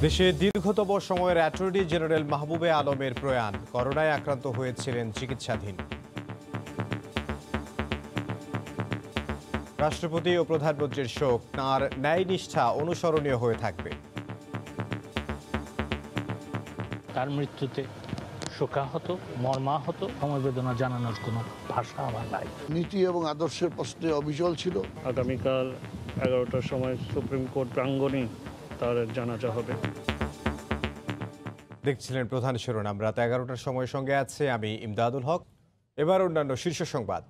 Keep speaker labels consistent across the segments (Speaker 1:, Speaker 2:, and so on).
Speaker 1: দেশে দীর্ঘতম সময়ের অ্যাটর্নি জেনারেল মাহবুবে আলমের প্রয়াণ, করোনায় আক্রান্ত হয়েছিলেন চিকিৎসাধীন। রাষ্ট্রপতি ও প্রধানমন্ত্রীর শোক, তাঁর ন্যায় নিষ্ঠা অনুসরণীয় হয়ে থাকবে।
Speaker 2: তার মৃত্যুতে শোকাহত, মর্মাহত, সমবেদনা জানানোর কোনো ভাষা আমার নাই।
Speaker 3: নীতি এবং আদর্শের প্রশ্নে অবিচল ছিল।
Speaker 4: আগামীকাল 11টার সময় সুপ্রিম কোর্ট প্রাঙ্গণে তার জানাজা হবে।
Speaker 1: দেখছিলেন প্রধান শিরোনাম। রাত 11টার সময় সঙ্গে আছে আমি ইমদাদুল হক। এবার অন্যান্য শীর্ষ সংবাদ।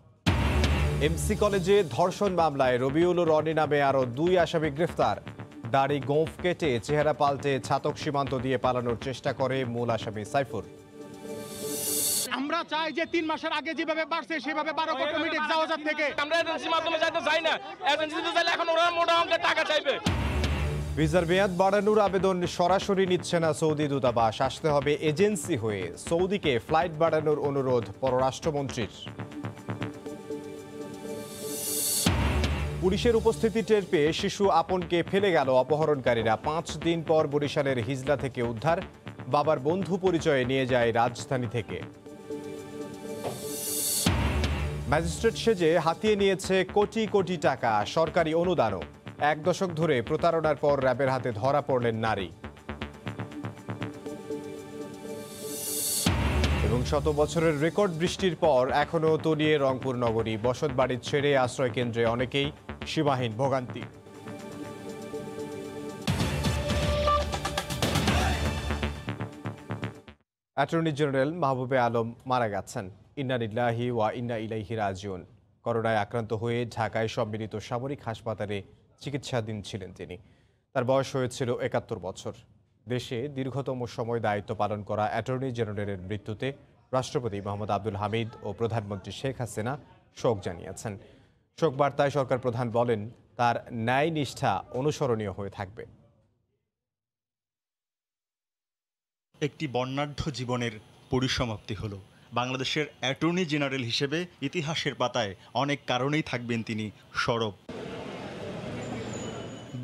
Speaker 1: এমসি কলেজে ধর্ষণ মামলায় রবিউল ও রনি নামে আরও 2 আসামি গ্রেফতার। দাড়ি গোঁফ কেটে চেহারা পাল্টে ছাতক সীমান্ত দিয়ে পালানোর চেষ্টা করে মূল আসামি সাইফুর।
Speaker 5: আমরা চাই যে 3 মাসের আগে যেভাবে বাড়ছে সেভাবে 12 কোটি মিনিট জাওয়াজাত থেকে
Speaker 6: আমরা এজেন্সির মাধ্যমে যাইতে চাই না। এজেন্সিতে চাইলে এখন ওরা মোটা অঙ্কের টাকা চাইবে।
Speaker 1: ভিসার মেয়াদ বাড়ানোর আবেদন সরাসরি নিচ্ছে না সৌদি দূতাবাস, আসতে হবে এজেন্সি হয়ে। সৌদিকে ফ্লাইট বাড়ানোর অনুরোধ পররাষ্ট্রমন্ত্রীর। পুলিশের উপস্থিতি টের পেয়ে শিশু আপনকে ফেলে গেল অপহরণকারীরা। 5 দিন পর বরিশালের হিজলা থেকে উদ্ধার। বাবার বন্ধু পরিচয়ে নিয়ে যায় রাজধানী থেকে। ম্যাজিস্ট্রেট সেজে হাতিয়ে নিয়েছে কোটি কোটি টাকা, সরকারি অনুদানও। 1 দশক ধরে প্রতারণার পর র্যাবের হাতে ধরা পড়লেন নারী। এবং 100 বছরের রেকর্ড বৃষ্টির পর এখনও তলিয়ে রংপুর নগরী। বসতবাড়ি ছেড়ে আশ্রয় কেন্দ্রে অনেকেই, সীমাহীন ভোগান্তি। অ্যাটর্নি জেনারেল মাহবুবে আলম মারা গেছেন। ইন্না লিল্লাহি ওয়া ইন্না ইলাইহি রাজিউন। করোনায় আক্রান্ত হয়ে ঢাকায় সম্মিলিত সামরিক হাসপাতালে চিকিৎসাধীন ছিলেন তিনি। তার বয়স হয়েছিল 71 বছর। দেশে দীর্ঘতম সময় দায়িত্ব পালন করা অ্যাটর্নি জেনারেলের মৃত্যুতে রাষ্ট্রপতি মোহাম্মদ আব্দুল হামিদ ও প্রধানমন্ত্রী শেখ হাসিনা শোক জানিয়েছেন। শোক বার্তায় সরকার প্রধান বলেন, তার ন্যায় নিষ্ঠা অনুসরণীয় হয়ে থাকবে।
Speaker 7: একটি বর্ণাঢ্য জীবনের পরিসমাপ্তি হলো। বাংলাদেশের অ্যাটর্নি জেনারেল হিসেবে ইতিহাসের পাতায় অনেক কারণেই থাকবেন তিনি সরব।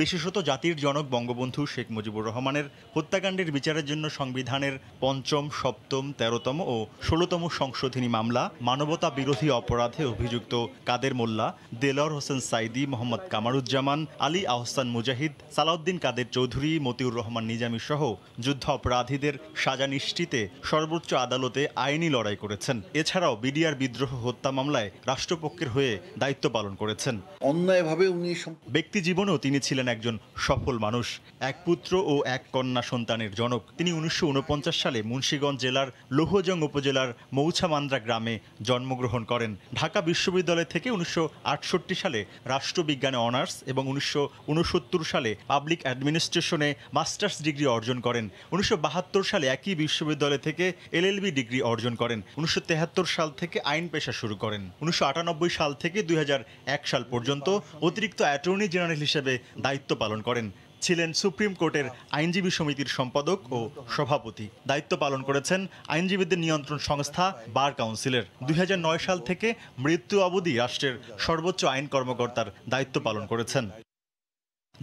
Speaker 7: বিশেষত জাতির জনক বঙ্গবন্ধু শেখ মুজিবুর রহমানের হত্যাকাণ্ডের বিচারের জন্য সংবিধানের 5ম, 7ম, 13তম ও 16তম সংশোধনী মামলা, মানবতা বিরোধী অপরাধে অভিযুক্ত কাদের মোল্লা, দেলোয়ার হোসেন সাইদি, মোহাম্মদ কামারুজ্জামান, আলী আহসান মুজাহিদ, সালাউদ্দিন কাদের চৌধুরী, মতিউর রহমান নিজামী সহ যুদ্ধ অপরাধীদের সাজা নিশ্চিতে সর্বোচ্চ আদালতে আইনি লড়াই করেছেন। এছাড়াও বিডিআর বিদ্রোহ হত্যা মামলায় রাষ্ট্রপক্ষের হয়ে দায়িত্ব পালন করেছেন।
Speaker 3: অন্যায়ভাবে উনি
Speaker 7: ব্যক্তি জীবনেও তিনি ছিলেন একজন সফল মানুষ। 1 পুত্র ও 1 কন্যা সন্তানের জনক তিনি। 1949 সালে মুন্সিগঞ্জ জেলার লৌহজং উপজেলার মৌছামান্দ্রা গ্রামে জন্মগ্রহণ করেন। ঢাকা বিশ্ববিদ্যালয় থেকে 1968 সালে রাষ্ট্রবিজ্ঞানে অনার্স এবং 1969 সালে পাবলিক অ্যাডমিনিস্ট্রেশনে মাস্টার্স ডিগ্রি অর্জন করেন। 1972 সালে একই বিশ্ববিদ্যালয় থেকে এলএলবি ডিগ্রি অর্জন করেন। 1973 সাল থেকে আইন পেশা শুরু করেন। 1998 সাল থেকে 2001 সাল পর্যন্ত অতিরিক্ত অ্যাটর্নি জেনারেল হিসেবে দায়িত্ব পালন করেন। ছিলেন সুপ্রিম কোর্টের আইনজীবী সমিতির সম্পাদক ও সভাপতি। দায়িত্ব পালন করেছেন আইনজীবীদের নিয়ন্ত্রণ সংস্থা বার কাউন্সিলের। 2009 সাল থেকে মৃত্যু অবধি রাষ্ট্রের সর্বোচ্চ আইন কর্মকর্তার দায়িত্ব পালন করেছেন।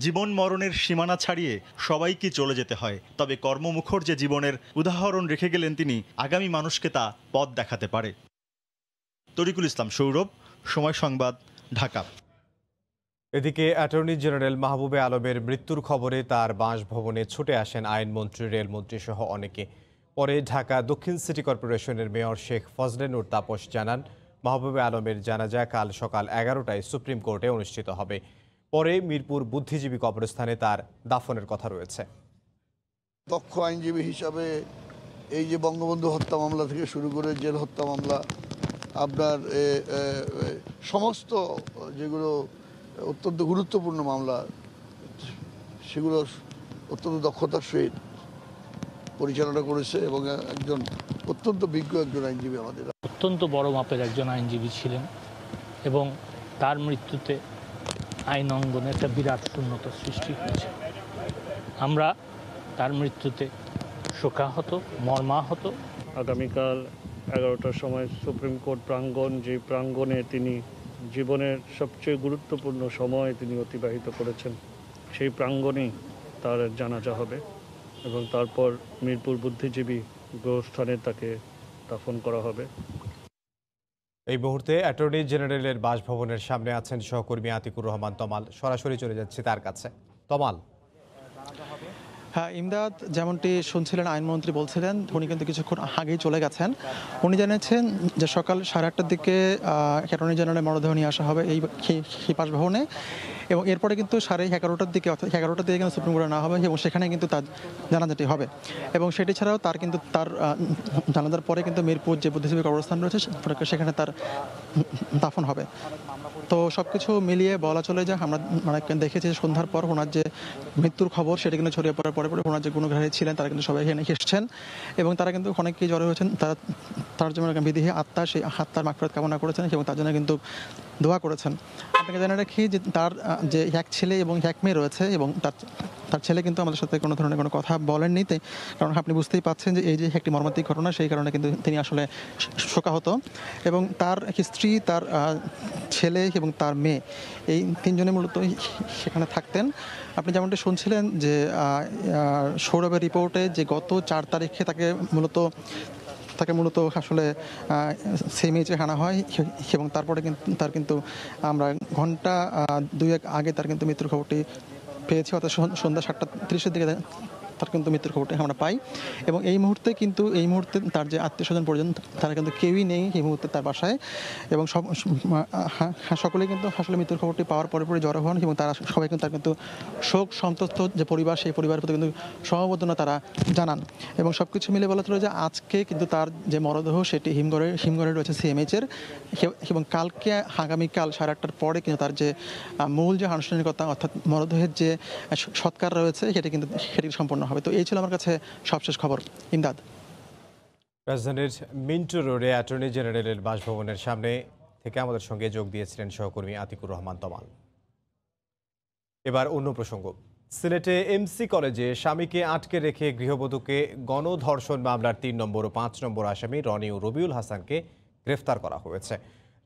Speaker 7: জীবন মরণের সীমানা ছাড়িয়ে সবাইকে চলে যেতে হয়, তবে কর্মমুখর যে জীবনের উদাহরণ রেখে গেলেন তিনি, আগামী মানুষকে তা পথ দেখাতে পারে। তরিকুল ইসলাম সৌরভ, সময় সংবাদ, ঢাকা।
Speaker 1: এদিকে অ্যাটর্নি জেনারেল মাহবুবে আলমের মৃত্যুর খবরে তার বাসভবনে ছুটে আসেন আইনমন্ত্রী, রেলমন্ত্রী সহ অনেকে। পরে ঢাকা দক্ষিণ সিটি কর্পোরেশনের মেয়র শেখ ফজলে নূর তাপস জানান, মাহবুবে আলমের জানাজা কাল সকাল 11টায় সুপ্রিম কোর্টে অনুষ্ঠিত হবে। পরে মিরপুর বুদ্ধিজীবী কবরস্থানে তার দাফনের কথা রয়েছে।
Speaker 3: দক্ষ আইনজীবী হিসাবে এই যে বঙ্গবন্ধু হত্যা মামলা থেকে শুরু করে জেল হত্যা মামলা, আপনার সমস্ত যেগুলো অত্যন্ত গুরুত্বপূর্ণ মামলা, সেগুলো অত্যন্ত দক্ষতার সহিত পরিচালনা করেছে এবং একজন অত্যন্ত বিজ্ঞ একজন আইনজীবী আমাদের।
Speaker 2: অত্যন্ত বড় মাপের একজন আইনজীবী ছিলেন এবং তার মৃত্যুতে আইন অঙ্গনে একটা বিরাট শূন্যতা সৃষ্টি হয়েছে। আমরা তার মৃত্যুতে শোকাহত, মর্মাহত।
Speaker 4: আগামীকাল 11টার সময় সুপ্রিম কোর্ট প্রাঙ্গণ, যে প্রাঙ্গণে তিনি জীবনের সবচেয়ে গুরুত্বপূর্ণ সময় তিনি অতিবাহিত করেছেন, সেই প্রাঙ্গণেই তার জানাজা হবে। এবং তারপর মিরপুর বুদ্ধিজীবী গোরস্থানে তাকে দাফন করা হবে।
Speaker 1: এই মুহূর্তে অ্যাটর্নি জেনারেলের বাসভবনের সামনে আছেন সহকর্মী আতিকুর রহমান তমাল। সরাসরি চলে যাচ্ছে তার কাছে। তমাল।
Speaker 8: হ্যাঁ ইমদাদ, যেমনটি শুনছিলেন আইনমন্ত্রী বলছিলেন, উনি কিন্তু কিছুক্ষণ আগেই চলে গেছেন। উনি জানিয়েছেন যে সকাল 8:30টার দিকে অ্যাটর্নি জেনারেলের মরদেহ নিয়ে আসা হবে এই বাসভবনে, এবং এরপরে কিন্তু 11:30টার দিকে অর্থাৎ 11টার দিকে কিন্তু সুপ্রিম কোর্টে নেওয়া হবে এবং সেখানে কিন্তু তার জানাজাটি হবে। এবং সেটি ছাড়াও তার জানাজার পরে কিন্তু মিরপুর যে বুদ্ধিজীবী কবরস্থান রয়েছে সেখানে তার দাফন হবে। তো সব কিছু মিলিয়ে বলা চলে যায়, আমরা দেখেছি সন্ধ্যার পর ওনার যে মৃত্যুর খবর সেটা কিন্তু ছড়িয়ে পড়ার পরে ওনার যে গুণগ্রাহী ছিলেন তারা কিন্তু সবাই এখানে এসেছেন এবং তারা কিন্তু অনেকেই জড়ো হয়েছেন। তার জন্য বিদেহী আত্মা, সেই আত্মার মাগফিরাত কামনা করেছেন এবং তার জন্য কিন্তু দোয়া করেছেন। আপনাকে জানিয়ে রাখি যে তার যে এক ছেলে এবং এক মেয়ে রয়েছে এবং তার ছেলে কিন্তু আমাদের সাথে কোনো ধরনের কোনো কথা বলেননি, কারণ আপনি বুঝতেই পাচ্ছেন যে এই যে একটি মর্মান্তিক ঘটনা, সেই কারণে কিন্তু তিনি আসলে শোকাহত। এবং তার স্ত্রী, তার ছেলে এবং তার মেয়ে, এই তিনজনে মূলত সেখানে থাকতেন। আপনি যেমনটি শুনছিলেন যে সৌরভের রিপোর্টে যে গত 4 তারিখে তাকে মূলত আসলে সিএমএইচে আনা হয় এবং তারপরে কিন্তু আমরা ঘন্টা 2-1 আগে তার কিন্তু মৃত্যুর খবরটি পেয়েছি, অর্থাৎ সন্ধ্যা 7:30-এর দিকে তার কিন্তু মৃত্যুর খবরটি আমরা পাই। এবং এই মুহূর্তে তার যে আত্মীয়স্বজন পরিজন তারা কিন্তু কেউই নেই এই মুহূর্তে তার বাসায়, এবং সকলেই কিন্তু আসলে মৃত্যুর খবরটি পাওয়ার পরে জড়ো হন এবং তারা সবাই কিন্তু তার কিন্তু শোক সন্তপ্ত যে পরিবার, সেই পরিবারের প্রতি কিন্তু সমবেদনা তারা জানান। এবং সব কিছু মিলে বলা চলে যে আজকে কিন্তু তার যে মরদেহ সেটি হিমঘরে রয়েছে সিএমএইচের, এবং আগামীকাল 8:30টার পরে কিন্তু তার যে মূল যে আনুষ্ঠানিকতা অর্থাৎ মরদেহের যে সৎকার রয়েছে সেটি সম্পন্ন হবে। তো এই ছিল আমার কাছে সবশেষ খবর। ইমদাদ।
Speaker 1: রাজধানীর মিন্টু রোডে অ্যাটর্নি জেনারেলের বাসভবনের সামনে থেকে আমাদের সঙ্গে যোগ দিয়েছিলেন সহকর্মী আতিকুর রহমান তমাল। এবার অন্য প্রসঙ্গ। সিলেটে এমসি কলেজে স্বামীকে আটকে রেখে গৃহবধূকে গণধর্ষণ মামলার 3 নম্বর ও 5 নম্বর আসামি রনি ও রবিউল হাসানকে গ্রেফতার করা হয়েছে।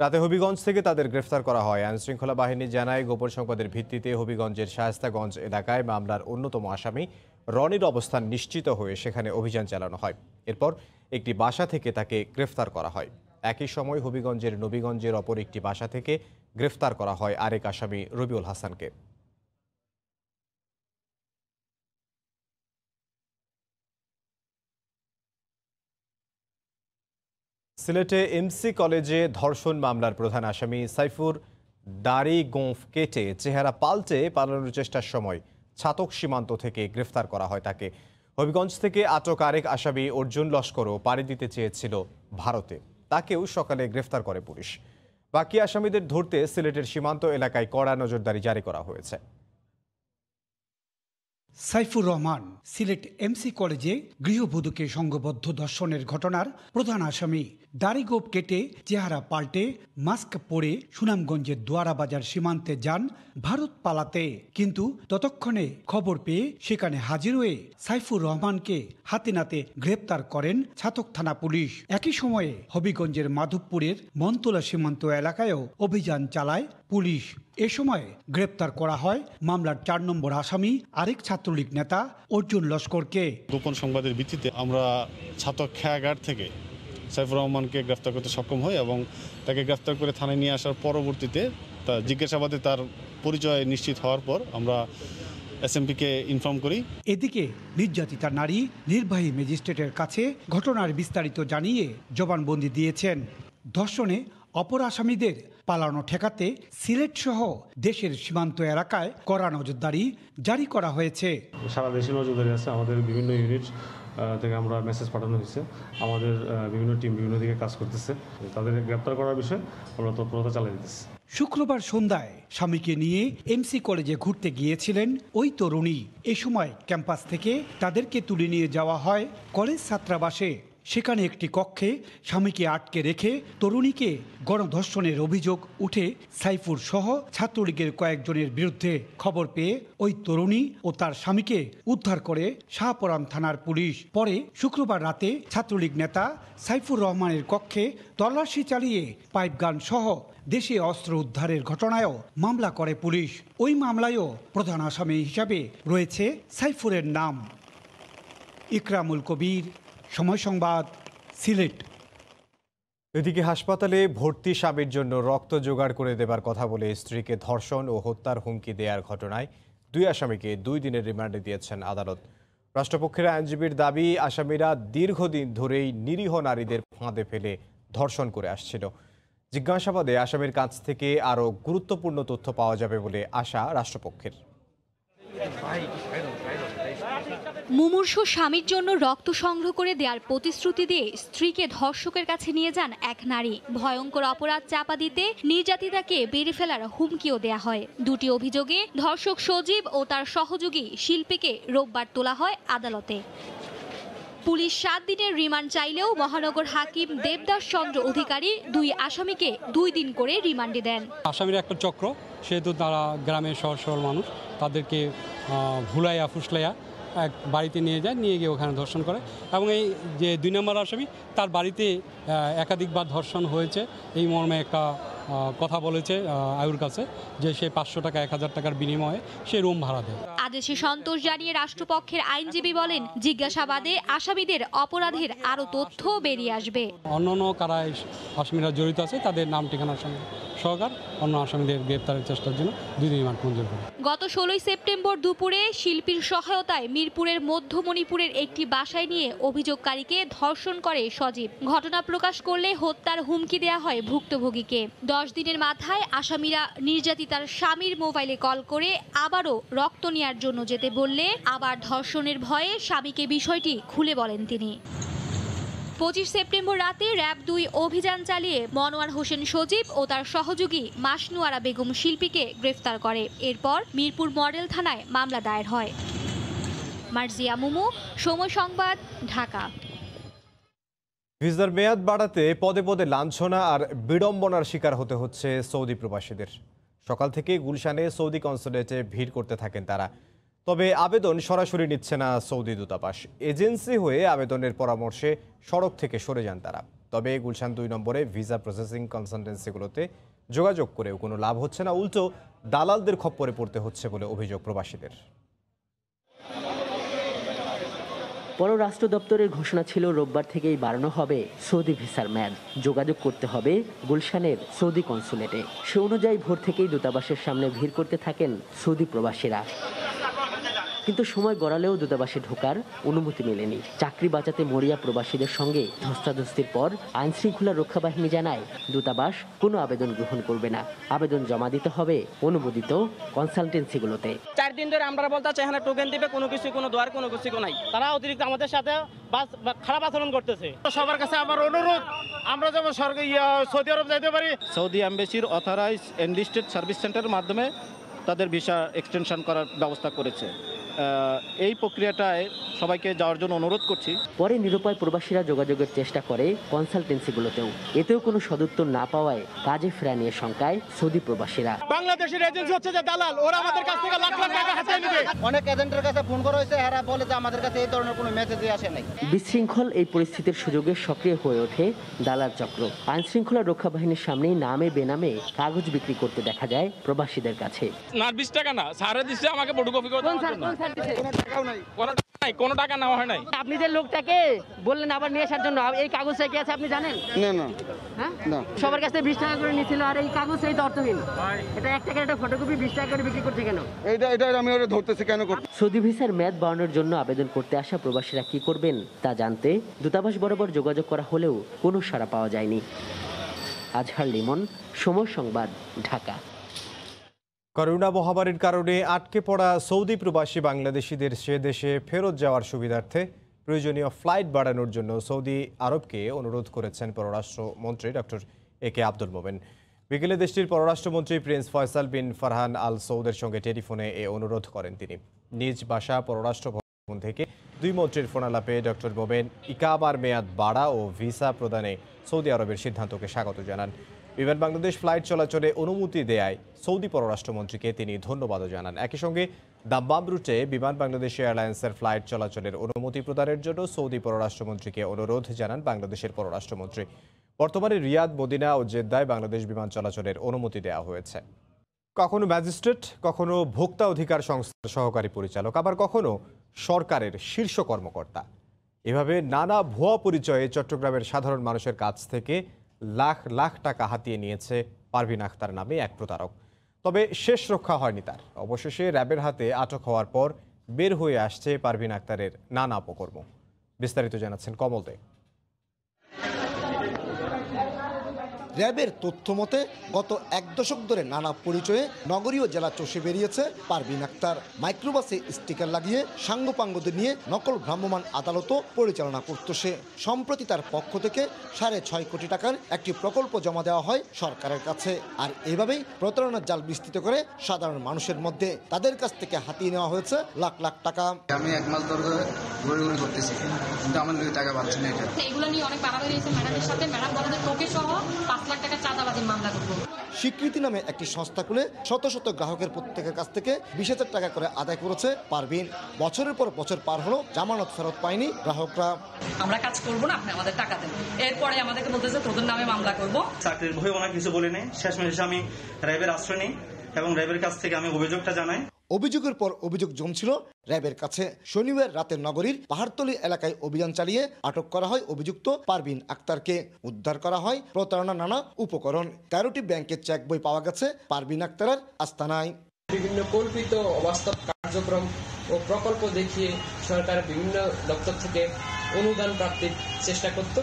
Speaker 1: রাতে হবিগঞ্জ থেকে তাদের গ্রেফতার করা হয়। আইনশৃঙ্খলা বাহিনী জানায়, গোপন সংবাদের ভিত্তিতে হবিগঞ্জের শায়েস্তাগঞ্জ এলাকায় মামলার অন্যতম আসামি রনির অবস্থান নিশ্চিত হয়ে সেখানে অভিযান চালানো হয়। এরপর একটি বাসা থেকে তাকে গ্রেফতার করা হয়। একই সময় হবিগঞ্জের নবীগঞ্জের অপর একটি বাসা থেকে গ্রেফতার করা হয় আরেক আসামি রবিউল হাসানকে। সিলেটে এমসি কলেজে ধর্ষণ মামলার প্রধান আসামি সাইফুর দাড়ি গোঁফ কেটে চেহারা পাল্টে পালানোর চেষ্টার সময় ছাতক সীমান্ত থেকে গ্রেফতার করা হয় তাকে। হবিগঞ্জ থেকে আটক আরেক আসামি অর্জুন লস্করও পাড়ি দিতে চেয়েছিল ভারতে, তাকেও সকালে গ্রেফতার করে পুলিশ। বাকি আসামিদের ধরতে সিলেটের সীমান্ত এলাকায় কড়া নজরদারি জারি করা হয়েছে।
Speaker 9: সাইফুর রহমান সিলেট এমসি কলেজে গৃহবধূকে সংঘবদ্ধ ধর্ষণের ঘটনার প্রধান আসামি। দাড়িগোপ কেটে চেহারা পাল্টে মাস্ক পরে সুনামগঞ্জের দোয়ারা বাজার সীমান্তে যান ভারত পালাতে, কিন্তু ততক্ষণে খবর পেয়ে সেখানে হাজির হয়ে সাইফুর রহমানকে হাতে নাতে গ্রেপ্তার করেন ছাতক থানা পুলিশ। একই সময়ে হবিগঞ্জের মাধবপুরের মন্তলা সীমান্ত এলাকায়ও অভিযান চালায় পুলিশ। এ সময় গ্রেপ্তার করা হয় মামলার 4 নম্বর আসামি আরেক ছাত্রলীগ নেতা অর্জুন লস্করকে।
Speaker 10: গোপন সংবাদের ভিত্তিতে আমরা ছাতক খেয়াঘাট থেকে সাইফুর রহমানকে গ্রেফতার করতে সক্ষম হই এবং তাকে গ্রেফতার করে থানায় নিয়ে আসার পরবর্তীতে তার জিজ্ঞাসাবাদে তার পরিচয় নিশ্চিত হওয়ার পর আমরা এসএমপিকে ইনফর্ম করি।
Speaker 9: এদিকে নির্যাতিতা নারী নির্বাহী ম্যাজিস্ট্রেটের কাছে ঘটনার বিস্তারিত জানিয়ে জবানবন্দি দিয়েছেন। ধর্ষণে অপর আসামিদের পালানো ঠেকাতে সিলেট সহ দেশের সীমান্ত এলাকায় কড়া নজরদারি জারি করা হয়েছে।
Speaker 11: সারা দেশে নজরদারি আছে। আমাদের বিভিন্ন ইউনিট থেকে আমরা মেসেজ পাঠানো হয়েছে। আমাদের বিভিন্ন টিম বিভিন্ন দিকে কাজ করতেছে। তাদের গ্রেপ্তার করার বিষয়ে আমরা তৎপরতা চালিয়ে দিতেছি।
Speaker 9: শুক্রবার সন্ধ্যায় স্বামীকে নিয়ে এমসি কলেজে ঘুরতে গিয়েছিলেন ওই তরুণী। এ সময় ক্যাম্পাস থেকে তাদেরকে তুলে নিয়ে যাওয়া হয় কলেজ ছাত্রাবাসে। সেখানে একটি কক্ষে স্বামীকে আটকে রেখে তরুণীকে গণধর্ষণের অভিযোগ উঠে সাইফুর সহ ছাত্রলীগের কয়েকজনের বিরুদ্ধে। খবর পেয়ে ওই তরুণী ও তার স্বামীকে উদ্ধার করে শাহপরান থানার পুলিশ। পরে শুক্রবার রাতে ছাত্রলীগ নেতা সাইফুর রহমানের কক্ষে তল্লাশি চালিয়ে পাইপগান সহ দেশে অস্ত্র উদ্ধারের ঘটনায়ও মামলা করে পুলিশ। ওই মামলায়ও প্রধান আসামি হিসাবে রয়েছে সাইফুরের নাম। ইকরামুল কবির, সময় সংবাদ, সিলেট।
Speaker 1: এদিকে হাসপাতালে ভর্তি স্বামীর জন্য রক্ত জোগাড় করে দেবার কথা বলে স্ত্রীকে ধর্ষণ ও হত্যার হুমকি দেওয়ার ঘটনায় 2 আসামিকে 2 দিনের রিমান্ডে দিয়েছেন আদালত। রাষ্ট্রপক্ষের আইনজীবীর দাবি, আসামিরা দীর্ঘদিন ধরেই নিরীহ নারীদের ফাঁদে ফেলে ধর্ষণ করে আসছিল। জিজ্ঞাসাবাদে আসামির কাছ থেকে আরও গুরুত্বপূর্ণ তথ্য পাওয়া যাবে বলে আশা রাষ্ট্রপক্ষের।
Speaker 12: মুমূর্ষু স্বামীর জন্য রক্ত সংগ্রহ করে দেওয়ার প্রতিশ্রুতি দিয়ে স্ত্রীকে ধর্ষকের কাছে নিয়ে যান এক নারী। ভয়ঙ্কর অপরাধ চাপা দিতে নির্যাতিতাকে বেড়ে ফেলার হুমকিও দেয়া হয়। 2টি অভিযোগে ধর্ষক সজীব ও তার সহযোগী শিল্পীকে রোববার তোলা হয় আদালতে। পুলিশ 7 দিনের রিমান্ড চাইলেও মহানগর হাকিম দেবদাস চন্দ্র অধিকারী 2 আসামিকে 2 দিন করে রিমান্ডে দেন।
Speaker 13: আসামির একটা চক্র, সেহেতু তারা গ্রামের সহজ সরল মানুষ, তাদেরকে ভুলাইয়া ফুসলাইয়া এক বাড়িতে নিয়ে যায়, নিয়ে গিয়ে ওখানে ধর্ষণ করে এবং এই যে 2 নম্বর আসামি, তার বাড়িতে একাধিকবার ধর্ষণ হয়েছে এই মর্মে একটা কথা বলেছে আয়ুর কাছে যে সে 500 টাকা 1000 টাকার বিনিময়ে সে রুম ভাড়া দেয়।
Speaker 12: আদেশে সন্তোষ জানিয়ে রাষ্ট্রপক্ষের আইনজীবী বলেন, জিজ্ঞাসাবাদে আসামিদের অপরাধের আরও তথ্য বেরিয়ে আসবে।
Speaker 13: অন্যান্য কারা আসামিরা জড়িত আছে তাদের নাম ঠিকানার সঙ্গে সহকার অন্য আসামিদের গ্রেপ্তারের চেষ্টার জন্য 2 দিন রিমান্ড মঞ্জুর করে।
Speaker 12: গত 16 সেপ্টেম্বর দুপুরে শিল্পীর সহায়তায় মিরপুরের মধ্যমণিপুরের একটি বাসায় নিয়ে অভিযোগকারীকে ধর্ষণ করে সজীব। ঘটনা প্রকাশ করলে হত্যার হুমকি দেয়া হয় ভুক্তভোগীকে। 10 দিনের মাথায় আসামিরা নির্যাতিতার স্বামীর মোবাইলে কল করে আবারও রক্ত নেওয়ার জন্য যেতে বললে আবার ধর্ষণের ভয়ে স্বামীকে বিষয়টি খুলে বলেন তিনি। 25 সেপ্টেম্বর রাতে র্যাব 2 অভিযান চালিয়ে মনোয়ার হোসেন সজীব ও তার সহযোগী মাসনুয়ারা বেগম শিল্পীকে গ্রেফতার করে। এরপর মিরপুর মডেল থানায় মামলা দায়ের হয়। মার্জিয়া মুমু, সময় সংবাদ, ঢাকা।
Speaker 1: ভিসার মেয়াদ বাড়াতে পদে পদে লাঞ্ছনা আর বিড়ম্বনার শিকার হতে হচ্ছে সৌদি প্রবাসীদের। সকাল থেকে গুলশানে সৌদি কনসুলেটে ভিড় করতে থাকেন তারা। তবে আবেদন সরাসরি নিচ্ছে না সৌদি দূতাবাস। এজেন্সি হয়ে আবেদনের পরামর্শে সড়ক থেকে সরে যান তারা। তবে গুলশান 2 নম্বরে ভিসা প্রসেসিং কনসালটেন্সিগুলোতে যোগাযোগ করেও কোনো লাভ হচ্ছে না, উল্টো দালালদের খপ্পরে পড়তে হচ্ছে বলে অভিযোগ প্রবাসীদের।
Speaker 14: পররাষ্ট্র দপ্তরের ঘোষণা ছিল রোববার থেকেই বাড়ানো হবে সৌদি ভিসার মেয়াদ। যোগাযোগ করতে হবে গুলশানের সৌদি কনসুলেটে। সে অনুযায়ী ভোর থেকেই দূতাবাসের সামনে ভিড় করতে থাকেন সৌদি প্রবাসীরা। কিন্তু সময় গড়ালেও দূতাবাসে ঢোকার অনুমতি মেলেনি। চাকরি বাঁচাতে মরিয়া প্রবাসীদের সঙ্গে ধস্তাধস্তির পর আইন শৃঙ্খলা রক্ষা বাহিনী জানায় দূতাবাস কোনো আবেদন গ্রহণ করবে না। আবেদন জমা দিতে হবে অনুমোদিত কনসালটেন্সিগুলোতে।
Speaker 15: 4 দিন ধরে আমরা বলতেছি এখানে টোকেন দিবে, কোনো কিছু কোনো দোয়ার কোনো কিছু নাই। তারা অতিরিক্ত আমাদের সাথে খারাপ আচরণ করতেছে। সবার কাছে আমার অনুরোধ, আমরা যেমন সৌদি আরব যাইতে পারি। সৌদি এমবেসির অথরাইজ এনলিস্টেড সার্ভিস সেন্টারের মাধ্যমে তাদের ভিসা এক্সটেনশন করার ব্যবস্থা করেছে। এই প্রক্রিয়াটায় সবাইকে যাওয়ার জন্য অনুরোধ করছি।
Speaker 14: পরে নিরুপায় প্রবাসীরা যোগাযোগের চেষ্টা করে কনসালটেন্সিগুলোতেও। এতেও কোনো সদুত্তর না পাওয়ায় কাজে ফেরা নিয়ে শঙ্কায় সৌদি প্রবাসীরা।
Speaker 5: বাংলাদেশের এজেন্সি হচ্ছে যে দালাল, ওরা আমাদের কাছ থেকে লাখ লাখ টাকা হাতিয়ে নেবে।
Speaker 15: অনেক এজেন্টের কাছে ফোন করা হয়েছে, এরা বলে যে আমাদের কাছে এই ধরনের কোনো মেসেজই আসে নাই।
Speaker 14: বিশৃঙ্খল এই পরিস্থিতির সুযোগে সক্রিয় হয়ে ওঠে দালাল চক্র। আইন শৃঙ্খলা রক্ষা বাহিনীর সামনেই নামে বেনামে কাগজ বিক্রি করতে দেখা যায় প্রবাসীদের কাছে।
Speaker 6: না 20 টাকা না, সারে দিচ্ছে আমাকে ফটোকপি করে দাও। কোনো টাকা নেওয়া হয় নাই।
Speaker 14: আপনি যে লোকটাকে বললেন আবার নিয়ে আসার জন্য, এই কাগজটা কি আছে আপনি জানেন?
Speaker 3: না
Speaker 14: হ্যাঁ, সবার কাছে 20 টাকা করে নিয়েছিল, আর এই কাগজ এই অর্থহীন। এটা 1 টাকার একটা ফটোকপি 20 টাকা করে বিক্রি করছে কেন?
Speaker 3: এটা আমি ওরা ধরতেছি কেন করতে।
Speaker 14: সৌদি ভিসার মেয়াদ বাড়ানোর জন্য আবেদন করতে আসা প্রবাসীরা কি করবেন তা জানতে দূতাবাস বরাবর যোগাযোগ করা হলেও কোনো সাড়া পাওয়া যায়নি। আজহার লিমন, সময় সংবাদ, ঢাকা।
Speaker 1: করোনা মহামারীর কারণে আটকে পড়া সৌদি প্রবাসী বাংলাদেশিদের সে দেশে ফেরত যাওয়ার সুবিধার্থে প্রয়োজনীয় ফ্লাইট বাড়ানোর জন্য সৌদি আরবকে অনুরোধ করেছেন পররাষ্ট্রমন্ত্রী ডক্টর একে আব্দুল মোমেন। বিকেলে দেশটির পররাষ্ট্রমন্ত্রী প্রিন্স ফয়সাল বিন ফারহান আল সৌদের সঙ্গে টেলিফোনে এ অনুরোধ করেন তিনি। নিজ বাসা পররাষ্ট্র ভবন থেকে 2 মন্ত্রীর ফোনালাপে ডক্টর মোমেন ইকাবার মেয়াদ বাড়া ও ভিসা প্রদানে সৌদি আরবের সিদ্ধান্তকে স্বাগত জানান। বিমান বাংলাদেশ ফ্লাইট চলাচলে অনুমতি দেয়ায় সৌদি পররাষ্ট্রমন্ত্রীকে তিনি ধন্যবাদও জানান। একই সঙ্গে দাম্মাম রুটে বিমান বাংলাদেশ এয়ারলাইন্সের ফ্লাইট চলাচলের অনুমতি প্রদানের জন্য সৌদি পররাষ্ট্রমন্ত্রীকে অনুরোধ জানান বাংলাদেশের পররাষ্ট্রমন্ত্রী। বর্তমানে রিয়াদ, মদিনা ও জেদ্দায় বাংলাদেশ বিমান চলাচলের অনুমতি দেওয়া হয়েছে। কখনো ম্যাজিস্ট্রেট, কখনো ভোক্তা অধিকার সংস্থার সহকারী পরিচালক, আবার কখনো সরকারের শীর্ষ কর্মকর্তা। এভাবে নানা ভুয়া পরিচয়ে চট্টগ্রামের সাধারণ মানুষের কাছ থেকে লাখ লাখ টাকা হাতিয়ে নিয়েছে পারভিন আক্তার নামে এক প্রতারক। তবে শেষ রক্ষা হয়নি তার। অবশেষে র্যাবের হাতে আটক হওয়ার পর বের হয়ে আসছে পারভিন আক্তারের নানা অপকর্ম। বিস্তারিত জানাচ্ছেন কমল দে।
Speaker 16: র্যাবের তথ্য মতে গত এক দশক ধরে নানা পরিচয়ে নগরীয় জেলা চষে বেরিয়েছে পারভিন আক্তার। মাইক্রোবাসে স্টিকার লাগিয়ে সাঙ্গপাঙ্গদের নিয়ে নকল ভ্রাম্যমাণ আদালতও পরিচালনা করত সে। সম্প্রতি তার পক্ষ থেকে 6.5 কোটি টাকার একটি প্রকল্প জমা দেওয়া হয় সরকারের কাছে। আর এভাবেই প্রতারণার জাল বিস্তৃত করে সাধারণ মানুষের মধ্যে তাদের কাছ থেকে হাতিয়ে নেওয়া হয়েছে লাখ লাখ টাকা।
Speaker 17: আমি 1 মাস ধরে ঘুরে করতেছি, কিন্তু আমার টাকা পাচ্ছি না।
Speaker 18: এগুলো নিয়ে অনেক বাড়াবাড়ি হয়েছে ম্যাডামের সাথে। ম্যাডাম বলে টোকে সহ 5 লাখ টাকা চাঁদাবাজি মামলা করব।
Speaker 16: স্বীকৃতি নামে একটি সংস্থা খুলে শত শত গ্রাহকের প্রত্যেকের কাছ থেকে 20,000 টাকা করে আদায় করেছে পারভিন। বছরের পর বছর পার হলো, জামানত ফেরত পায়নি গ্রাহকরা।
Speaker 18: আমরা কাজ করব না, আপনি আমাদের টাকা দেন। এরপরে আমাদেরকে বলতেছে তোদের নামে মামলা করব।
Speaker 15: চাকরির ভয়ে ওনা কিছু বলে নেই। শেষমেশ আমি র্যাবের আশ্রয় নিই এবং র্যাবের কাছ থেকে আমি অভিযোগটা জানাই।
Speaker 16: অভিযোগের পর অভিযোগ জমছিল র্যাবের কাছে। শনিবার রাতে নগরীর পাহাড়তলী এলাকায় অভিযান চালিয়ে আটক করা হয় অভিযুক্ত পারভিন আক্তারকে। উদ্ধার করা হয় প্রতারণার নানা উপকরণ। 13টি ব্যাংকের চেক বই পাওয়া গেছে পারভিন আক্তারের আস্তানায়।
Speaker 19: বিভিন্ন কল্পিত অবাস্তব কার্যক্রম ও প্রকল্প দেখিয়ে সরকার বিভিন্ন দপ্তর থেকে অনুদান প্রাপ্তির চেষ্টা করত।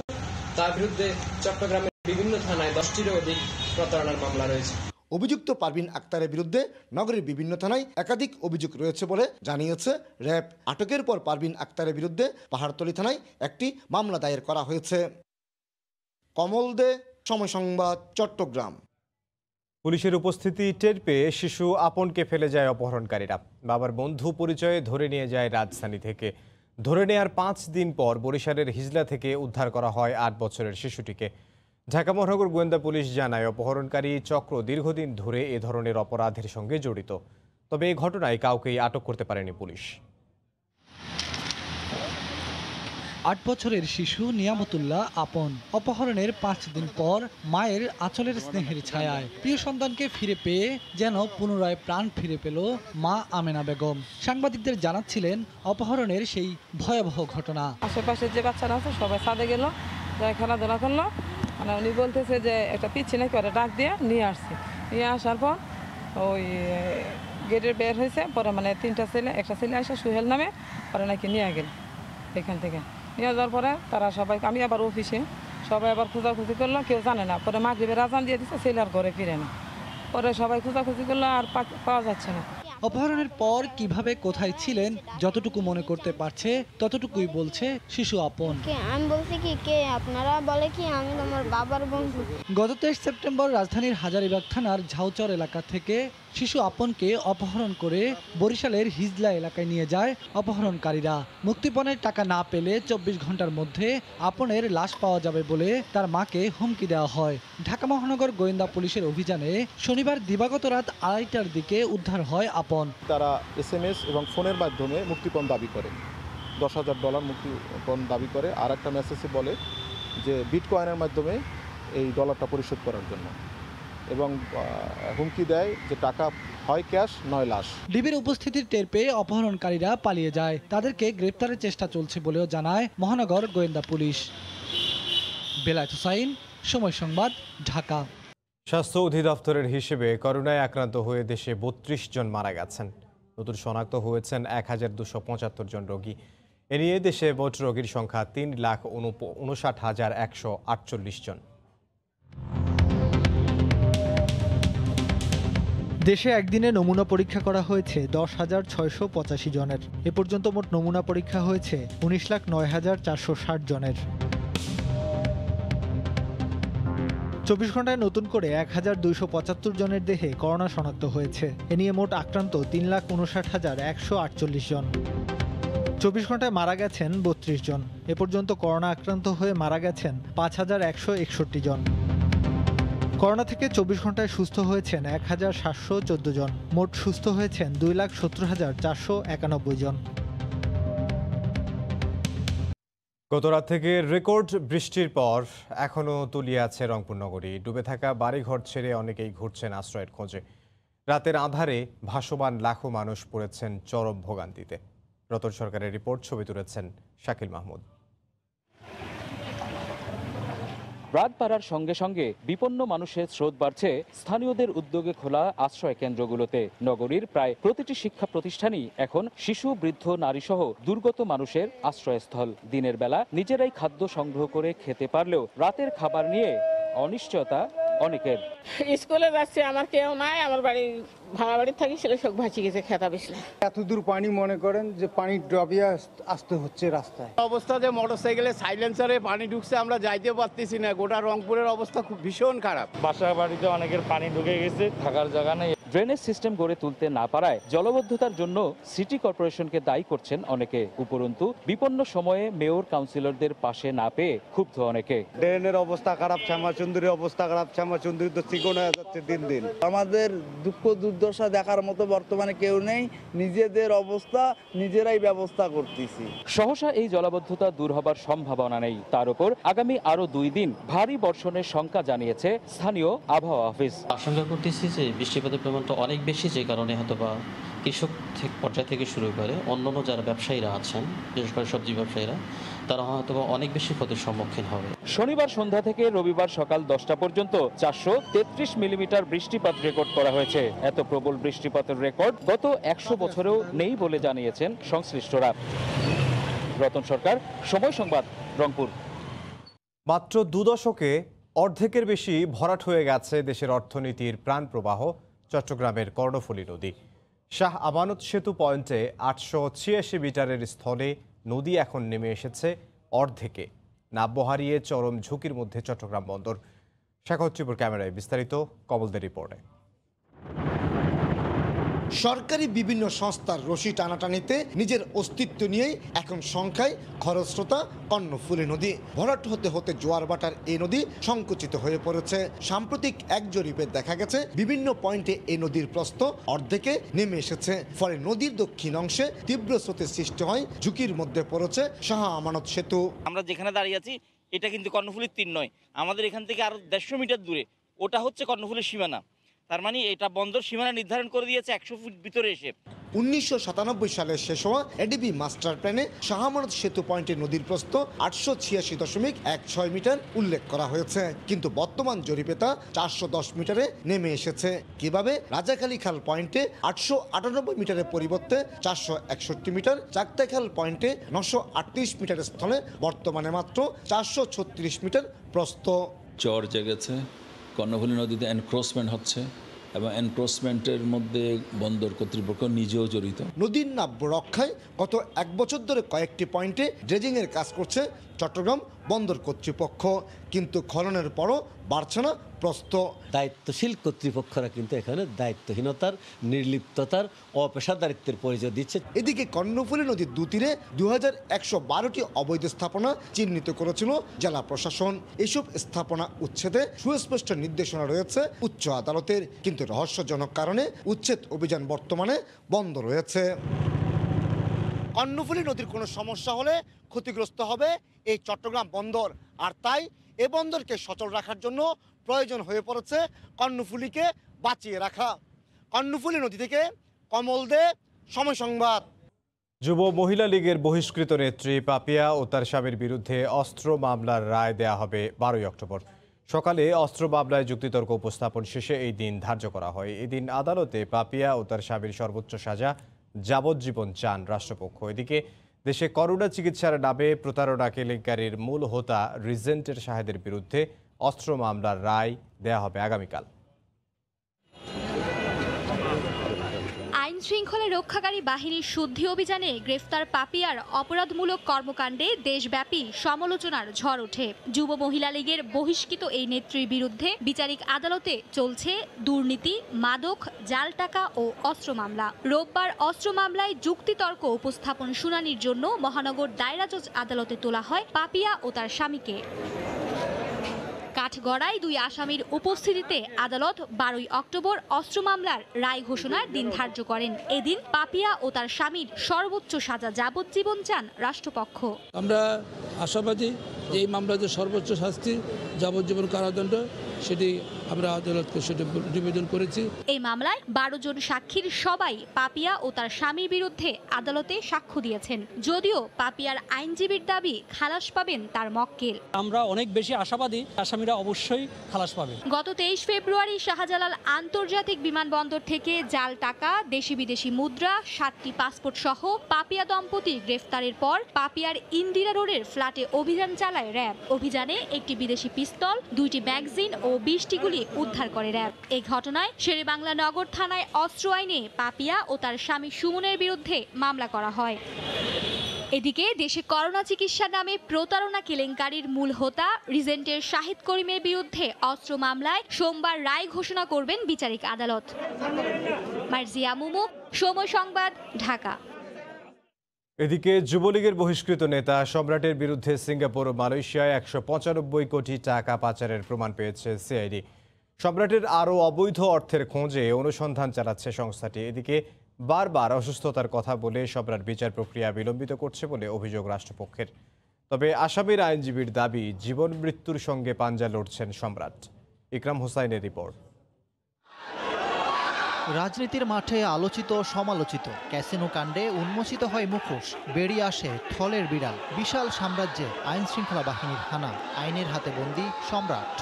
Speaker 19: তার বিরুদ্ধে চট্টগ্রামের বিভিন্ন থানায় 10টিরও অধিক প্রতারণার মামলা রয়েছে।
Speaker 16: অভিযুক্ত পারভিন আক্তারের বিরুদ্ধে নগরীর বিভিন্ন থানায় একাধিক অভিযোগ রয়েছে বলে জানিয়েছে র্যাব। আটকের পর পারভিন আক্তারের বিরুদ্ধে পাহাড়তলী থানায় একটি মামলা দায়ের করা হয়েছে। কমল দে, সময় সংবাদ, চট্টগ্রাম।
Speaker 1: পুলিশের উপস্থিতি টের পেয়ে শিশু আপনকে ফেলে যায় অপহরণকারীরা। বাবার বন্ধু পরিচয়ে ধরে নিয়ে যায় রাজধানী থেকে। ধরে নেয়ার 5 দিন পর বরিশালের হিজলা থেকে উদ্ধার করা হয় 8 বছরের শিশুটিকে। ঢাকা মহানগর গোয়েন্দা পুলিশ জানায়, অপহরণকারী চক্র দীর্ঘদিন ধরে এ ধরনের অপরাধের সঙ্গে জড়িত। তবে এই ঘটনায় কাউকেই আটক করতে পারেনি পুলিশ।
Speaker 20: 8 বছরের শিশু নিয়ামতুল্লাহ আপন অপহরণের 5 দিন পর মায়ের আঁচলের স্নেহের ছায়ায় প্রিয় সন্তানকে ফিরে পেয়ে যেন পুনরায় প্রাণ ফিরে পেল মা আমেনা বেগম। সাংবাদিকদের জানাচ্ছিলেন অপহরণের সেই ভয়াবহ ঘটনা।
Speaker 21: আশেপাশে যে বাচ্চারা আছে সবাই ছাদে গেল, যাই খেলাধুলা করলো। মানে উনি বলতেছে যে একটা পিচ্ছি নাকি ওরা ডাক দিয়ে নিয়ে আসছে। নিয়ে আসার পর ওই গেটের বের হয়েছে পরে, মানে 3টা ছেলে, একটা ছেলে আসে সুহেল নামে, পরে নাকি নিয়ে গেল। এখান থেকে নিয়ে যাওয়ার পরে তারা সবাই, আমি আবার অফিসে, সবাই আবার খোঁজাখুঁজি করলো, কেউ জানে না। পরে মাগরিবের আজান দিয়ে দিচ্ছে, ছেলে আর ঘরে ফিরে না। পরে সবাই খোঁজাখুঁজি করলো, আর পাওয়া যাচ্ছে না।
Speaker 20: অপহরণের পর কিভাবে কোথায় ছিলেন যতটুকু মনে করতে পারছে ততটুকুই বলছে শিশু আপন।
Speaker 22: আমি বলছি কি কে আপনারা, বলে কি আমি তোমার বাবার বন্ধু।
Speaker 20: গত 23 সেপ্টেম্বর রাজধানীর হাজারীবাগ থানার ঝাউচর এলাকা থেকে শিশু আপনকে অপহরণ করে বরিশালের হিজলা এলাকায় নিয়ে যায় অপহরণকারীরা। মুক্তিপণের টাকা না পেলে 24 ঘন্টার মধ্যে আপনের লাশ পাওয়া যাবে বলে তার মাকে হুমকি দেওয়া হয়। ঢাকা মহানগর গোয়েন্দা পুলিশের অভিযানে শনিবার দিবাগত রাত 2:30টার দিকে উদ্ধার হয় আপন।
Speaker 23: তারা SMS এবং ফোনের মাধ্যমে মুক্তিপণ দাবি করে, $10,000 মুক্তিপণ দাবি করে। আর একটা মেসেজে বলে যে বিটকয়েনের মাধ্যমে এই ডলারটা পরিশোধ করার জন্য, এবং হুমকি দেয় যে টাকা হয় ক্যাশ নয় লাশ।
Speaker 20: ডিবির উপস্থিতির টের পেয়ে অপহরণকারীরা পালিয়ে যায়। তাদেরকে গ্রেপ্তারের চেষ্টা চলছে বলেও জানায় মহানগর গোয়েন্দা পুলিশ। বেলায়েত হোসাইন, সময় সংবাদ, ঢাকা।
Speaker 1: স্বাস্থ্য অধিদপ্তরের হিসেবে করোনায় আক্রান্ত হয়ে দেশে 32 জন মারা গেছেন। নতুন শনাক্ত হয়েছেন 1275 জন রোগী। এ নিয়ে দেশে মোট রোগীর সংখ্যা 3,59,148 জন।
Speaker 24: দেশে একদিনে নমুনা পরীক্ষা করা হয়েছে 10,685 জনের। এ পর্যন্ত মোট নমুনা পরীক্ষা হয়েছে 19,09,460 জনের। 24 ঘন্টায় নতুন করে 1,275 জনের দেহে করোনা শনাক্ত হয়েছে। এ নিয়ে মোট আক্রান্ত 3,59,148 জন। 24 ঘন্টায় মারা গেছেন 32 জন। এ পর্যন্ত করোনা আক্রান্ত হয়ে মারা গেছেন 5,161 জন। করোনা থেকে 24 ঘন্টায় সুস্থ হয়েছেন 1,714 জন। মোট সুস্থ হয়েছেন 2,70,491 জন।
Speaker 1: গত রাত থেকে রেকর্ড বৃষ্টির পর এখনও তলিয়ে আছে রংপুর নগরী। ডুবে থাকা বাড়িঘর ছেড়ে অনেকেই ঘুরছেন আশ্রয়ের খোঁজে। রাতের আঁধারে ভাসমান লাখো মানুষ পড়েছেন চরম ভোগান্তিতে। রতন সরকারের রিপোর্ট, ছবি তুলেছেন শাকিল মাহমুদ।
Speaker 2: রাত বাড়ার সঙ্গে সঙ্গে বিপন্ন মানুষের স্রোত বাড়ছে স্থানীয়দের উদ্যোগে খোলা আশ্রয় কেন্দ্রগুলোতে। নগরীর প্রায় প্রতিটি শিক্ষা প্রতিষ্ঠানই এখন শিশু, বৃদ্ধ, নারীসহ দুর্গত মানুষের আশ্রয়স্থল। দিনের বেলা নিজেরাই খাদ্য সংগ্রহ করে খেতে পারলেও রাতের খাবার নিয়ে অনিশ্চয়তা অনেকের।
Speaker 4: স্কুলে যাচ্ছে, আমার কেউ নাই, আমার বাড়ি ভাড়া বাড়ি থাকি, সেটা সব ভাসি গেছে খেতা বেশি।
Speaker 7: এত দূর পানি মনে করেন যে পানি ড্রবিয়ে আসতে হচ্ছে রাস্তায়।
Speaker 8: অবস্থা যে মোটরসাইকেলে সাইলেন্সারে পানি ঢুকছে, আমরা যাইতে পারতেছি না। গোটা রংপুরের অবস্থা খুব ভীষণ খারাপ।
Speaker 6: বাসা বাড়িতে অনেকের পানি ঢুকে গেছে, থাকার জায়গা নেই।
Speaker 2: ড্রেনেজ সিস্টেম গড়ে তুলতে না পারায় জলবদ্ধতার জন্য সিটি কর্পোরেশনকে দায়ী করছেন অনেকে। উপরন্তু বিপন্ন সময়ে মেয়র, কাউন্সিলরদের পাশে না পেয়ে ক্ষুব্ধ অনেকে।
Speaker 7: ড্রেনের অবস্থা খারাপ, শ্যামাচুন্দরীর অবস্থা খারাপ, শ্যামাচুন্দরী তো চিকন হয়ে যাচ্ছে দিন দিন।
Speaker 25: আমাদের দুঃখ দুর্দশা দেখার মতো বর্তমানে কেউ নেই, নিজেদের অবস্থা নিজেরাই ব্যবস্থা করতেছি।
Speaker 2: সহসা এই জলাবদ্ধতা দূর হবার সম্ভাবনা নেই। তার উপর আগামী আরো 2 দিন ভারী বর্ষণের শঙ্কা জানিয়েছে স্থানীয় আবহাওয়া অফিস।
Speaker 26: আশঙ্কা করতেছি যে বৃষ্টিপাতের পরিমাণটা অনেক বেশি, যে কারণে হয়তোবা কৃষক পর্যায় থেকে শুরু করে অন্যান্য যারা ব্যবসায়ীরা আছেন, বিশেষ করে সবজি ব্যবসায়ীরা, তারা হয়তো অনেক বেশি ক্ষতির সম্মুখীন হবে।
Speaker 2: শনিবার সন্ধ্যা থেকে রবিবার সকাল 10টা পর্যন্ত 433 মিলিমিটার বৃষ্টিপাত রেকর্ড করা হয়েছে। এত প্রবল বৃষ্টিপাতের রেকর্ড গত 100 বছরেও নেই বলে জানিয়েছেন সংশ্লিষ্টরা। রতন সরকার, সময় সংবাদ, রংপুর।
Speaker 1: মাত্র 2 দশকে অর্ধেকের বেশি ভরাট হয়ে গেছে দেশের অর্থনীতির প্রাণ প্রবাহ চট্টগ্রামের কর্ণফুলী নদী। শাহ আমানত সেতু পয়েন্টে 886 মিটারের স্থলে নদী এখন নেমে এসেছে অর্ধেকে। নাব্য হারিয়ে চরম ঝুঁকির মধ্যে চট্টগ্রাম বন্দর। শাখাউচ্চিপুর ক্যামেরায় বিস্তারিত, কমলদের রিপোর্টে।
Speaker 16: সরকারি বিভিন্ন সংস্থার রশি টানাটানিতে নিজের অস্তিত্ব নিয়েই এখন সংখ্যায় খরস্রোতা কর্ণফুলী নদী। ভরাট হতে হতে জোয়ার ভাটার এই নদী সংকুচিত হয়ে পড়েছে। সাম্প্রতিক এক জরিপে দেখা গেছে বিভিন্ন পয়েন্টে এই নদীর প্রস্থ অর্ধেকে নেমে এসেছে। ফলে নদীর দক্ষিণ অংশে তীব্র স্রোতের সৃষ্টি হয়। ঝুঁকির মধ্যে পড়েছে শাহ আমানত সেতু।
Speaker 15: আমরা যেখানে দাঁড়িয়ে আছি এটা কিন্তু কর্ণফুলীর তীর নয়, আমাদের এখান থেকে আরো 150 মিটার দূরে ওটা হচ্ছে কর্ণফুলীর সীমানা। তার মানে এটা বন্দর সীমানা নির্ধারণ করে দিয়েছে 100 ফুট ভিতরে এসে।
Speaker 16: 1997 সালে শেষ হওয়া এডিবি মাস্টার প্ল্যানে শাহ আমানত সেতু পয়েন্টে নদীর প্রস্থ 886.16 মিটার উল্লেখ করা হয়েছে, কিন্তু বর্তমান জরিপে তা 410 মিটারে নেমে এসেছে। কিভাবে? রাজাখালী খাল পয়েন্টে 898 মিটারের পরিবর্তে 461 মিটার, চাকতাখাল পয়েন্টে 938 মিটারের স্থলে বর্তমানে মাত্র 436 মিটার প্রস্থ।
Speaker 27: চর জেগেছে, কর্ণফুলী নদীতে এনক্রোচমেন্ট হচ্ছে এবং এনক্রোচমেন্টের মধ্যে বন্দর কর্তৃপক্ষ নিজেও জড়িত।
Speaker 16: নদীর নাব্য রক্ষায় গত 1 বছর ধরে কয়েকটি পয়েন্টে ড্রেজিংয়ের কাজ করছে চট্টগ্রাম বন্দর কর্তৃপক্ষ, কিন্তু খননের পরও বাড়ছে না প্রস্থ।
Speaker 28: দায়িত্বশীল কর্তৃপক্ষরা কিন্তু এখানে দায়িত্বহীনতার, নির্লিপ্ততার, অপেশাদারিত্বের পরিচয় দিচ্ছে।
Speaker 16: এদিকে কর্ণফুলী নদীর দুতীরে 2112টি অবৈধ স্থাপনা চিহ্নিত করেছিল জেলা প্রশাসন। এসব স্থাপনা উচ্ছেদে সুস্পষ্ট নির্দেশনা রয়েছে উচ্চ আদালতের, কিন্তু রহস্যজনক কারণে উচ্ছেদ অভিযান বর্তমানে বন্ধ রয়েছে। কর্ণফুলী নদীর কোনো সমস্যা হলে ক্ষতিগ্রস্ত হবে এই চট্টগ্রাম বন্দর, আর তাই এ বন্দরকে সচল রাখার জন্য প্রয়োজন হয়ে পড়েছে কর্ণফুলীকে বাঁচিয়ে রাখা। কর্ণফুলী নদী থেকে কমল দে, সময় সংবাদ।
Speaker 1: যুব মহিলা লীগের বহিষ্কৃত নেত্রী পাপিয়া ও তার স্বামীর বিরুদ্ধে অস্ত্র মামলার রায় দেয়া হবে 12 অক্টোবর। সকালে অস্ত্র মামলায় যুক্তিতর্ক উপস্থাপন শেষে এই দিন ধার্য করা হয়। এদিন আদালতে পাপিয়া ও তার স্বামীর সর্বোচ্চ সাজা যাবজ্জীবন চান রাষ্ট্রপক্ষ। এদিকে দেশে করোনা চিকিৎসার নামে প্রতারণা কেলেঙ্কারির মূল হোতা রিজেন্টের শাহেদের বিরুদ্ধে অস্ত্র মামলার রায় দেয়া হবে আগামীকাল।
Speaker 12: আইন শৃঙ্খলা রক্ষাকারী বাহিনীর শুদ্ধি অভিযানে গ্রেফতার পাপিয়ার অপরাধমূলক কর্মকাণ্ডে দেশব্যাপী সমালোচনার ঝড় ওঠে। যুব মহিলা লীগের বহিষ্কৃত এই নেত্রীর বিরুদ্ধে বিচারিক আদালতে চলছে দুর্নীতি, মাদক, জাল টাকা ও অস্ত্র মামলা। রোববার অস্ত্র মামলায় যুক্তিতর্ক উপস্থাপন শুনানির জন্য মহানগর দায়রা জজ আদালতে তোলা হয় পাপিয়া ও তার স্বামীকে। কাঠগড়ায় 2 আসামির উপস্থিতিতে আদালত 12 অক্টোবর অস্ত্র মামলার রায় ঘোষণার দিন ধার্য করেন। এদিন পাপিয়া ও তার স্বামীর সর্বোচ্চ সাজা যাবজ্জীবন চান রাষ্ট্রপক্ষ।
Speaker 29: আমরা আশাবাদী যে এই মামলাতে সর্বোচ্চ শাস্তি যাবজ্জীবন কারাদণ্ড
Speaker 3: সেটি আমরা আদালতকে সেটা নিবেদন করেছি।
Speaker 12: এই মামলায় 12 জন সাক্ষীর সবাই পাপিয়া ও তার স্বামীর বিরুদ্ধে আদালতে সাক্ষ্য দিয়েছেন, যদিও পাপিয়ার আইনজীবীর দাবি খালাস পাবেন তার মক্কেল।
Speaker 5: আমরা অনেক বেশি আশাবাদী আসামিরা অবশ্যই খালাস পাবে।
Speaker 12: গত 23 ফেব্রুয়ারি শাহজালাল আন্তর্জাতিক বিমানবন্দর থেকে জাল টাকা, দেশি বিদেশি মুদ্রা, 7টি পাসপোর্ট সহ পাপিয়া দম্পতি গ্রেফতারের পর পাপিয়ার ইন্দিরা রোডের ফ্ল্যাটে অভিযান চালায় র্যাব। অভিযানে একটি বিদেশি পিস্তল, 2টি ম্যাগাজিন ও 20টি গুলি উদ্ধার করে র্যাব। এই ঘটনায় শেরেবাংলা নগর থানায় অস্ত্র আইনে পাপিয়া ও তার স্বামী সুমনের বিরুদ্ধে মামলা করা হয়। এদিকে দেশে করোনা চিকিৎসার নামে প্রতারণা কেলেঙ্কারির মূল হোতা রিজেন্টের শাহিদ করিমের বিরুদ্ধে অস্ত্র মামলায় সোমবার রায় ঘোষণা করবেন বিচারিক আদালত। মার্জিয়া মুমু, সময় সংবাদ, ঢাকা।
Speaker 1: এদিকে যুবলীগের বহিষ্কৃত নেতা সম্রাটের বিরুদ্ধে সিঙ্গাপুর ও মালয়েশিয়ায় 195 কোটি টাকা পাচারের প্রমাণ পেয়েছে সিআইডি। সম্রাটের আরও অবৈধ অর্থের খোঁজে অনুসন্ধান চালাচ্ছে সংস্থাটি। এদিকে বারবার অসুস্থতার কথা বলে সম্রাট বিচার প্রক্রিয়া বিলম্বিত করছে বলে অভিযোগ রাষ্ট্রপক্ষের। তবে আসামির আইনজীবীর দাবি, জীবন মৃত্যুর সঙ্গে পাঞ্জা লড়ছেন সম্রাট। ইকরাম হোসাইনের রিপোর্ট।
Speaker 9: রাজনীতির মাঠে আলোচিত সমালোচিত ক্যাসিনো কাণ্ডে উন্মোচিত হয় মুখোশ, বেরিয়ে আসে থলের বিড়াল। বিশাল সাম্রাজ্যে আইন শৃঙ্খলা বাহিনীর হানা, আইনের হাতে বন্দী সম্রাট।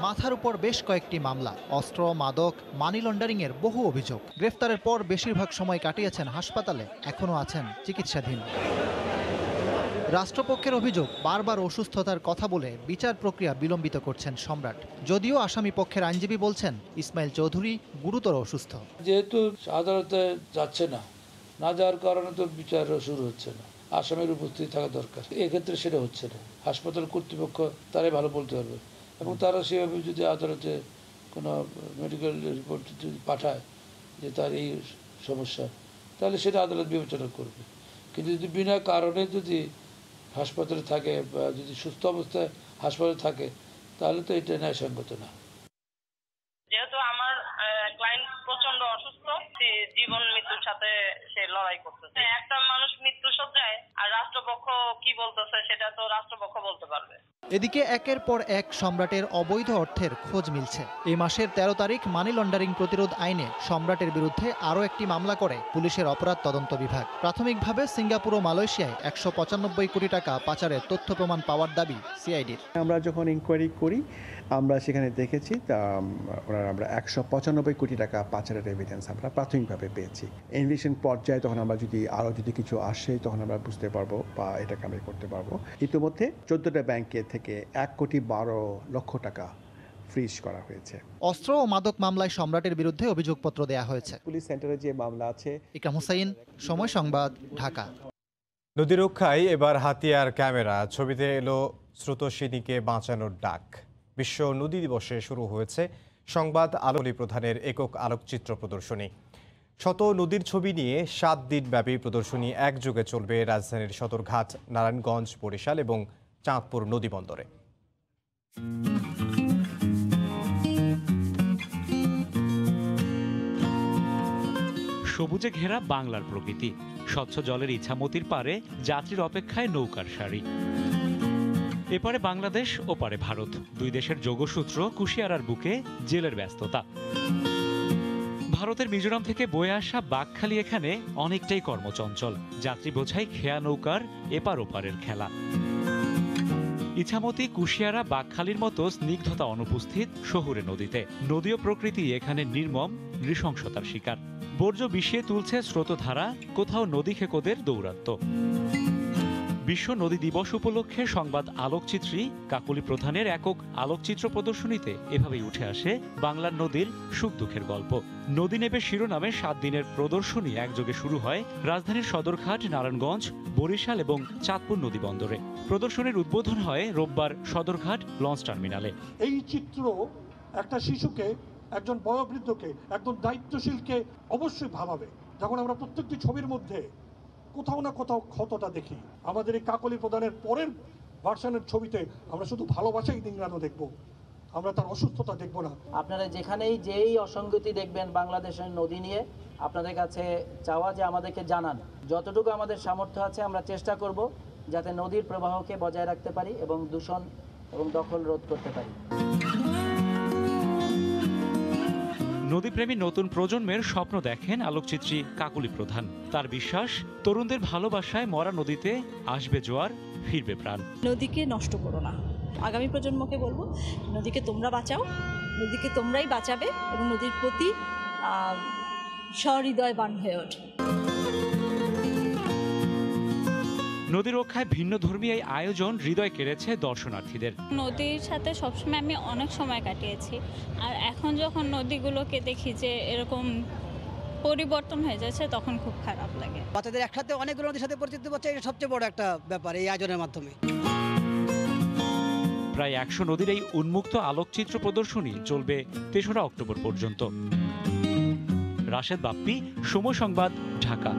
Speaker 9: মাথার উপর বেশ কয়েকটি মামলা, অস্ত্র, মাদক, মানি লন্ডারিংয়ের বহু অভিযোগ। গ্রেফতারের পর বেশিরভাগ সময় কাটিয়েছেন হাসপাতালে, এখনও আছেন চিকিৎসাধীন। রাষ্ট্রপক্ষের অভিযোগ, বারবার অসুস্থতার কথা বলে বিচার প্রক্রিয়া বিলম্বিত করছেন সম্রাট। যদিও আসামি পক্ষের আইনজীবী বলছেন ইসমাইল চৌধুরী গুরুতর অসুস্থ।
Speaker 3: যেহেতু আদালতে যাচ্ছে না যাওয়ার কারণে তো বিচার শুরু হচ্ছে না, আসামির উপস্থিতি থাকা দরকার। এক্ষেত্রে সেটা হচ্ছে না। হাসপাতাল কর্তৃপক্ষ তারাই ভালো বলতে পারবে, এবং তারা সেভাবে যদি আদালতে কোনো মেডিকেল রিপোর্ট যদি পাঠায় যে তার এই সমস্যা, তাহলে সেটা আদালত বিবেচনা করবে। কিন্তু যদি বিনা কারণে যদি হাসপাতালে থাকে বা যদি সুস্থ অবস্থায় হাসপাতালে থাকে, তাহলে তো এটা ন্যায়সঙ্গত না।
Speaker 10: যেহেতু আমার ক্লায়েন্ট প্রচন্ড অসুস্থ, জীবন মৃত্যুর সাথে সে লড়াই করতেছে। একটা মানুষ মৃত্যু সজ্জায়, আর রাষ্ট্রপক্ষ কি বলতেছে সেটা তো রাষ্ট্রপক্ষ বলতে পারবে।
Speaker 9: এদিকে একের পর এক সম্রাটের অবৈধ অর্থের খোঁজ মিলছে। এই মাসের 13 তারিখ মানি লন্ডারিং প্রতিরোধ আইনে সম্রাটের বিরুদ্ধে আরও একটি মামলা করে পুলিশের অপরাধ তদন্ত বিভাগ। প্রাথমিকভাবে সিঙ্গাপুর ও মালয়েশিয়ায় 195 কোটি টাকা পাচারের তথ্য প্রমাণ পাওয়ার দাবি সিআইডির।
Speaker 11: আমরা যখন ইনকোয়ারি করি, আমরা সেখানে দেখেছি আমরা 195 কোটি টাকা পাচারের এভিডেন্স আমরা প্রাথমিকভাবে পেয়েছি। ইনভেস্টিগেশন পর্যায়ে তখন আমরা যদি কিছু আসে, তখন আমরা বুঝতে পারবো বা এটাকে আমরা করতে পারবো। ইতিমধ্যে 14টা ব্যাংকে থেকে 1,12,00,000 টাকা ফ্রিজ করা হয়েছে।
Speaker 9: অস্ত্র ও মাদক মামলায় সম্রাটের বিরুদ্ধে অভিযোগপত্র দেয়া হয়েছে।
Speaker 11: পুলিশ সেন্টারে যে মামলা আছে।
Speaker 9: ইকরাম হোসাইন, সময় সংবাদ, ঢাকা।
Speaker 1: নদী রক্ষায় এবার হাতিয়ার ক্যামেরা, ছবিতে এলো স্রোতস্বিনীকে বাঁচানোর ডাক। বিশ্ব নদী দিবসে শুরু হয়েছে সংবাদ আলোলি প্রধানের একক আলোকচিত্র প্রদর্শনী। শত নদীর ছবি নিয়ে 7 দিন ব্যাপী প্রদর্শনী একযোগে চলবে রাজধানীর সদরঘাট, নারায়ণগঞ্জ, বরিশাল এবং চাঁদপুর নদী বন্দরে।
Speaker 13: সবুজে ঘেরা বাংলার প্রকৃতি, স্বচ্ছ জলের ইছামতির পারে যাত্রীর অপেক্ষায় নৌকার সারি। এপারে বাংলাদেশ, ওপারে ভারত, দুই দেশের যোগসূত্র কুশিয়ারার বুকে জেলের ব্যস্ততা। ভারতের মিজোরাম থেকে বয়ে আসা বাঘখালী এখানে অনেকটাই কর্মচঞ্চল। যাত্রী বোঝাই খেয়া নৌকার এপার ওপারের খেলা। ইছামতি, কুশিয়ারা, বাঘখালীর মতো স্নিগ্ধতা অনুপস্থিত শহুরে নদীতে। নদীয় প্রকৃতি এখানে নির্মম নৃশংসতার শিকার। বর্জ্য বিষিয়ে তুলছে স্রোতধারা, কোথাও নদী খেকোদের দৌরাত্ম্য। বিশ্ব নদী দিবস উপলক্ষে সংবাদ আলোকচিত্রী কাকলি প্রধানের একক আলোকচিত্র প্রদর্শনীতে এভাবেই উঠে আসে বাংলার নদীর সুখ দুঃখের গল্প। নদী নেবে শিরোনামে 7 দিনের প্রদর্শনী একযোগে শুরু হয় রাজধানীর সদরঘাট, নারায়ণগঞ্জ, বরিশাল এবং চাঁদপুর নদী বন্দরে। প্রদর্শনীর উদ্বোধন হয় রোববার সদরঘাট লঞ্চ টার্মিনালে।
Speaker 14: এই চিত্র একটা শিশুকে, একজন বয়োবৃদ্ধকে, একজন দায়িত্বশীলকে অবশ্যই ভাবাবে। যখন আমরা প্রত্যেকটি ছবির মধ্যে কোথাও না কোথাও ক্ষতটা দেখি, আমাদের এই কাকলি প্রধানের পরের ভার্সনের ছবিতে আমরা শুধু ভালোবাসাই দিংরানো দেখব, আমরা তার অসুস্থতা দেখব না।
Speaker 17: আপনারা যেখানেই যেই অসঙ্গতি দেখবেন বাংলাদেশের নদী নিয়ে, আপনাদের কাছে চাওয়া যে আমাদেরকে জানান। যতটুকু আমাদের সামর্থ্য আছে আমরা চেষ্টা করব যাতে নদীর প্রবাহকে বজায় রাখতে পারি এবং দূষণ এবং দখল রোধ করতে পারি।
Speaker 13: নদীপ্রেমী নতুন প্রজন্মের স্বপ্ন দেখেন আলোকচিত্রী কাকলি প্রধান। তার বিশ্বাস, তরুণদের ভালোবাসায় মরা নদীতে আসবে জোয়ার, ফিরবে প্রাণ।
Speaker 4: নদীকে নষ্ট করো না। আগামী প্রজন্মকে বলবো, নদীকে তোমরা বাঁচাও, নদীকে তোমরাই বাঁচাবে এবং নদীর প্রতি সহৃদয়বান হয়ে ওঠো।
Speaker 13: নদী রক্ষায় ভিন্ন ধর্মী এই আয়োজন হৃদয় কেড়েছে দর্শনার্থীদের।
Speaker 18: নদীর সাথে সবসময় আমি অনেক সময় কাটিয়েছি, আর এখন যখন নদীগুলোকে দেখি যে এরকম পরিবর্তন হয়ে যাচ্ছে, তখন খুব খারাপ লাগে।
Speaker 19: বাচ্চাদের একসাথে অনেকগুলো নদীর সাথে পরিচিত হচ্ছে, এটা সবচেয়ে বড় একটা ব্যাপার এই আয়োজনের মাধ্যমে।
Speaker 13: প্রায় 100 নদীর এই উন্মুক্ত আলোকচিত্র প্রদর্শনী চলবে 3রা অক্টোবর পর্যন্ত। রাশেদ বাপ্পি, সময় সংবাদ, ঢাকা।